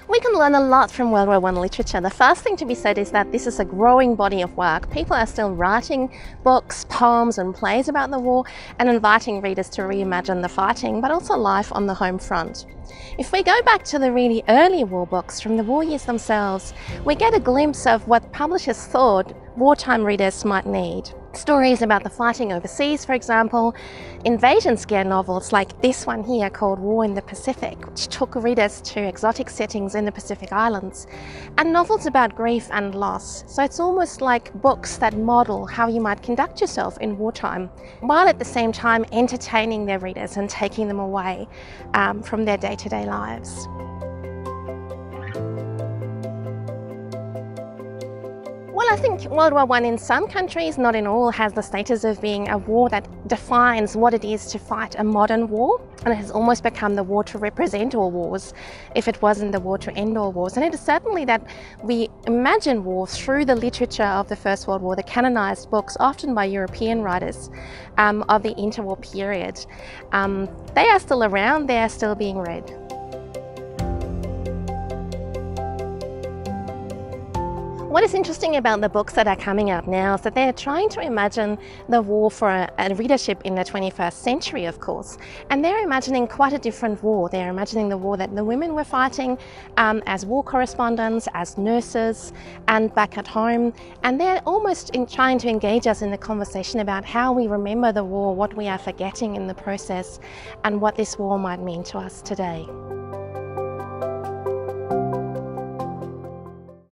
We can learn a lot from World War I literature. The first thing to be said is that this is a growing body of work. People are still writing books, poems and plays about the war and inviting readers to reimagine the fighting, but also life on the home front. If we go back to the really early war books from the war years themselves, we get a glimpse of what publishers thought wartime readers might need. Stories about the fighting overseas, for example, invasion scare novels like this one here called War in the Pacific, which took readers to exotic settings in the Pacific Islands, and novels about grief and loss. So it's almost like books that model how you might conduct yourself in wartime, while at the same time entertaining their readers and taking them away from their day-to-day lives. Well, I think World War I in some countries, not in all, has the status of being a war that defines what it is to fight a modern war, and it has almost become the war to represent all wars, if it wasn't the war to end all wars. And it is certainly that we imagine war through the literature of the First World War, the canonised books, often by European writers of the interwar period. They are still around, they are still being read. What is interesting about the books that are coming out now is that they're trying to imagine the war for a readership in the 21st century, of course. And they're imagining quite a different war. They're imagining the war that the women were fighting as war correspondents, as nurses, and back at home. And they're almost trying to engage us in the conversation about how we remember the war, what we are forgetting in the process, and what this war might mean to us today.